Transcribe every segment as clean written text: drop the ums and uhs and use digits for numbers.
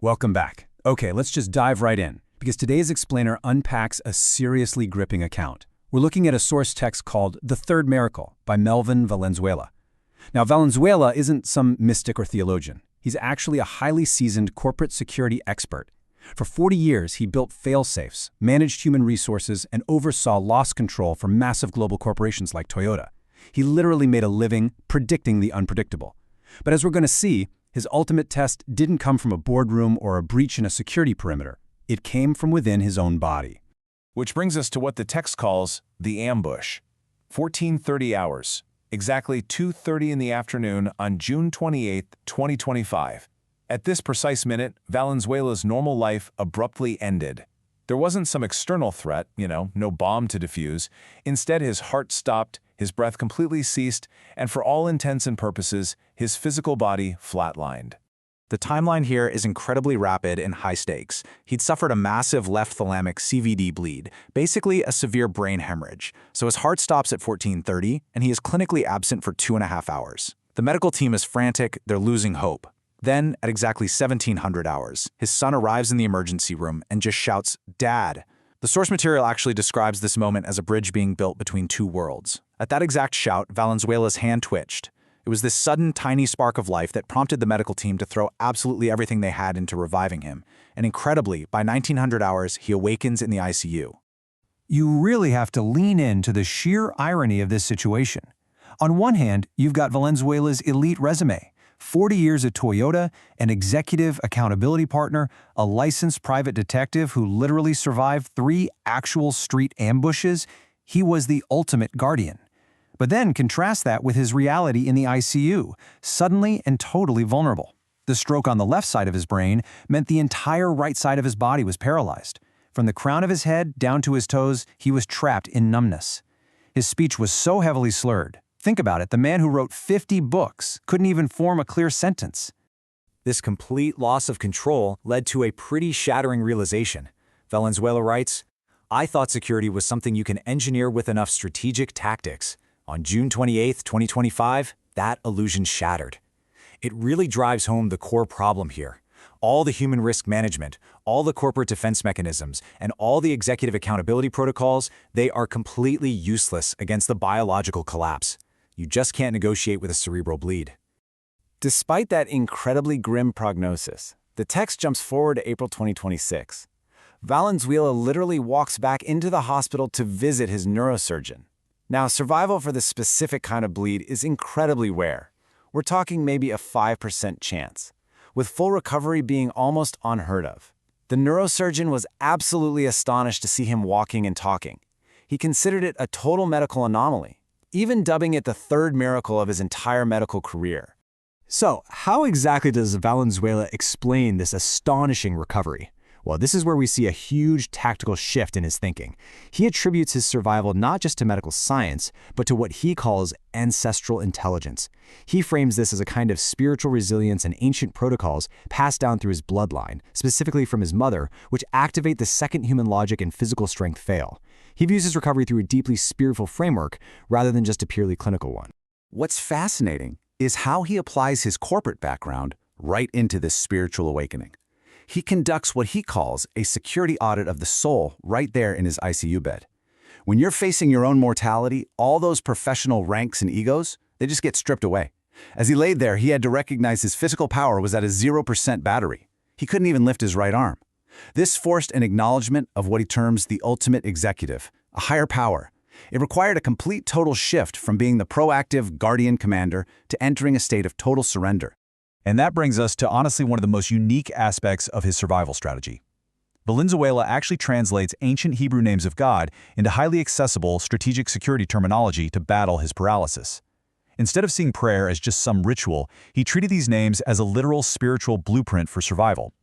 Welcome back. Okay, let's just dive right in, because today's explainer unpacks a seriously gripping account. We're looking at a source text called The Third Miracle by Melvyn Valenzuela. Now, Valenzuela isn't some mystic or theologian. He's actually a highly seasoned corporate security expert. For 40 years, he built fail-safes, managed human resources, and oversaw loss control for massive global corporations like Toyota. He literally made a living predicting the unpredictable. But as we're going to see, his ultimate test didn't come from a boardroom or a breach in a security perimeter. It came from within his own body. Which brings us to what the text calls the ambush. 14:30 hours, exactly 2:30 in the afternoon on June 28, 2025. At this precise minute, Valenzuela's normal life abruptly ended. There wasn't some external threat, no bomb to defuse. Instead, his heart stopped, his breath completely ceased, and for all intents and purposes, his physical body flatlined. The timeline here is incredibly rapid and high stakes. He'd suffered a massive left thalamic CVD bleed, basically a severe brain hemorrhage. So his heart stops at 14:30, and he is clinically absent for 2.5 hours. The medical team is frantic, they're losing hope. Then, at exactly 1700 hours, his son arrives in the emergency room and just shouts, "Dad." The source material actually describes this moment as a bridge being built between two worlds. At that exact shout, Valenzuela's hand twitched. It was this sudden, tiny spark of life that prompted the medical team to throw absolutely everything they had into reviving him. And incredibly, by 1900 hours, he awakens in the ICU. You really have to lean into the sheer irony of this situation. On one hand, you've got Valenzuela's elite resume. 40 years at Toyota, an executive accountability partner, a licensed private detective who literally survived 3 actual street ambushes. He was the ultimate guardian. But then contrast that with his reality in the ICU, suddenly and totally vulnerable. The stroke on the left side of his brain meant the entire right side of his body was paralyzed. From the crown of his head down to his toes, he was trapped in numbness. His speech was so heavily slurred. Think about it, the man who wrote 50 books couldn't even form a clear sentence. This complete loss of control led to a pretty shattering realization. Valenzuela writes, "I thought security was something you can engineer with enough strategic tactics. On June 28, 2025, that illusion shattered." It really drives home the core problem here. All the human risk management, all the corporate defense mechanisms, and all the executive accountability protocols, they are completely useless against the biological collapse. You just can't negotiate with a cerebral bleed. Despite that incredibly grim prognosis, the text jumps forward to April 2026. Valenzuela literally walks back into the hospital to visit his neurosurgeon. Now, survival for this specific kind of bleed is incredibly rare. We're talking maybe a 5% chance, with full recovery being almost unheard of. The neurosurgeon was absolutely astonished to see him walking and talking. He considered it a total medical anomaly, even dubbing it the third miracle of his entire medical career. So, how exactly does Valenzuela explain this astonishing recovery? Well, this is where we see a huge tactical shift in his thinking. He attributes his survival not just to medical science, but to what he calls ancestral intelligence. He frames this as a kind of spiritual resilience and ancient protocols passed down through his bloodline, specifically from his mother, which activate the second human logic and physical strength fail. He views his recovery through a deeply spiritual framework rather than just a purely clinical one. What's fascinating is how he applies his corporate background right into this spiritual awakening. He conducts what he calls a security audit of the soul right there in his ICU bed. When you're facing your own mortality, all those professional ranks and egos, they just get stripped away. As he laid there, he had to recognize his physical power was at a 0% battery. He couldn't even lift his right arm. This forced an acknowledgement of what he terms the ultimate executive, a higher power. It required a complete total shift from being the proactive guardian commander to entering a state of total surrender. And that brings us to honestly one of the most unique aspects of his survival strategy. Valenzuela actually translates ancient Hebrew names of God into highly accessible strategic security terminology to battle his paralysis. Instead of seeing prayer as just some ritual, he treated these names as a literal spiritual blueprint for survival.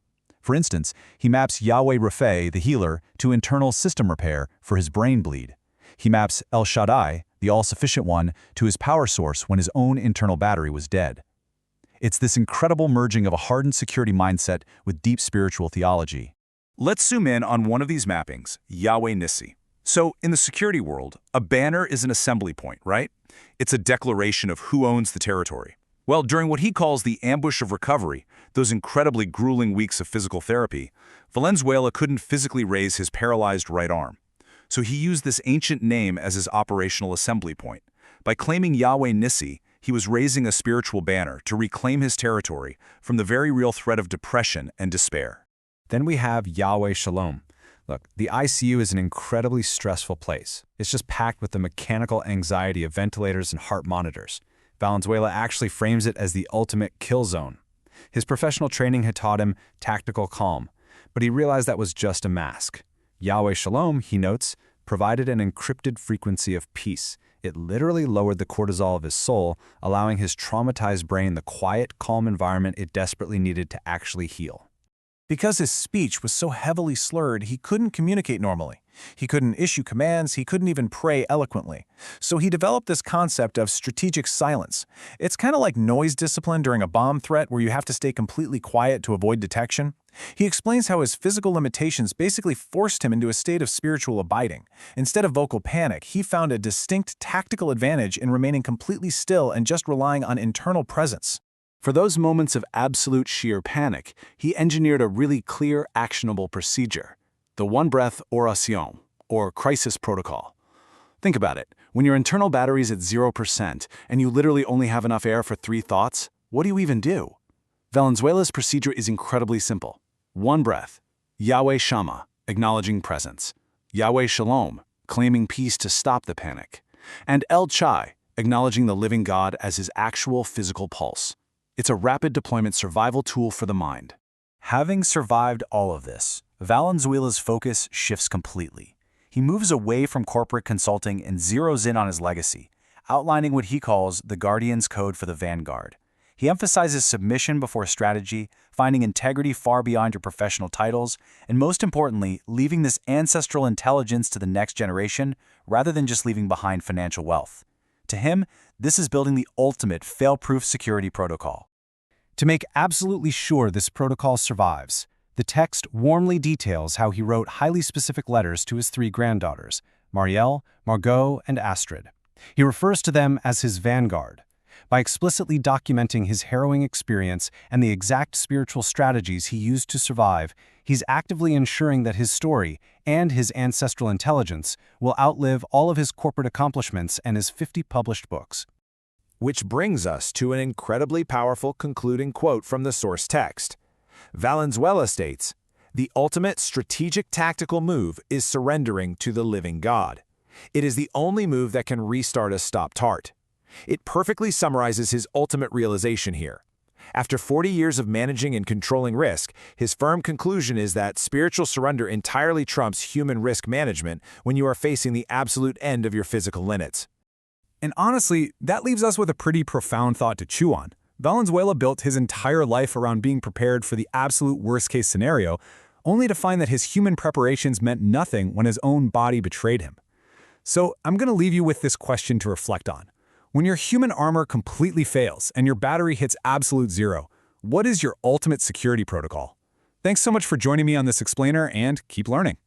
For instance, he maps Yahweh Rapha, the healer, to internal system repair for his brain bleed. He maps El Shaddai, the all-sufficient one, to his power source when his own internal battery was dead. It's this incredible merging of a hardened security mindset with deep spiritual theology. Let's zoom in on one of these mappings, Yahweh Nissi. So, in the security world, a banner is an assembly point, right? It's a declaration of who owns the territory. Well, during what he calls the ambush of recovery, those incredibly grueling weeks of physical therapy, Valenzuela couldn't physically raise his paralyzed right arm. So he used this ancient name as his operational assembly point. By claiming Yahweh Nissi, he was raising a spiritual banner to reclaim his territory from the very real threat of depression and despair. Then we have Yahweh Shalom. Look, the ICU is an incredibly stressful place. It's just packed with the mechanical anxiety of ventilators and heart monitors. Valenzuela actually frames it as the ultimate kill zone. His professional training had taught him tactical calm, but he realized that was just a mask. Yahweh Shalom, he notes, provided an encrypted frequency of peace. It literally lowered the cortisol of his soul, allowing his traumatized brain the quiet, calm environment it desperately needed to actually heal. Because his speech was so heavily slurred, he couldn't communicate normally. He couldn't issue commands, he couldn't even pray eloquently. So he developed this concept of strategic silence. It's kind of like noise discipline during a bomb threat where you have to stay completely quiet to avoid detection. He explains how his physical limitations basically forced him into a state of spiritual abiding. Instead of vocal panic, he found a distinct tactical advantage in remaining completely still and just relying on internal presence. For those moments of absolute sheer panic, he engineered a really clear, actionable procedure, the one-breath oración, or crisis protocol. Think about it. When your internal battery's at 0% and you literally only have enough air for 3 thoughts, what do you even do? Valenzuela's procedure is incredibly simple. One breath, Yahweh Shammah, acknowledging presence. Yahweh Shalom, claiming peace to stop the panic. And El Chai, acknowledging the living God as his actual physical pulse. It's a rapid deployment survival tool for the mind. Having survived all of this, Valenzuela's focus shifts completely. He moves away from corporate consulting and zeroes in on his legacy, outlining what he calls the Guardian's Code for the Vanguard. He emphasizes submission before strategy, finding integrity far beyond your professional titles, and most importantly, leaving this ancestral intelligence to the next generation rather than just leaving behind financial wealth. To him, this is building the ultimate fail-proof security protocol. To make absolutely sure this protocol survives, the text warmly details how he wrote highly specific letters to his 3 granddaughters, Marielle, Margot, and Astrid. He refers to them as his Vanguard. By explicitly documenting his harrowing experience and the exact spiritual strategies he used to survive, he's actively ensuring that his story and his ancestral intelligence will outlive all of his corporate accomplishments and his 50 published books. Which brings us to an incredibly powerful concluding quote from the source text. Valenzuela states, "The ultimate strategic tactical move is surrendering to the living God. It is the only move that can restart a stopped heart." It perfectly summarizes his ultimate realization here. After 40 years of managing and controlling risk, his firm conclusion is that spiritual surrender entirely trumps human risk management when you are facing the absolute end of your physical limits. And honestly, that leaves us with a pretty profound thought to chew on. Valenzuela built his entire life around being prepared for the absolute worst-case scenario, only to find that his human preparations meant nothing when his own body betrayed him. So I'm going to leave you with this question to reflect on. When your human armor completely fails and your battery hits absolute zero, what is your ultimate security protocol? Thanks so much for joining me on this explainer, and keep learning.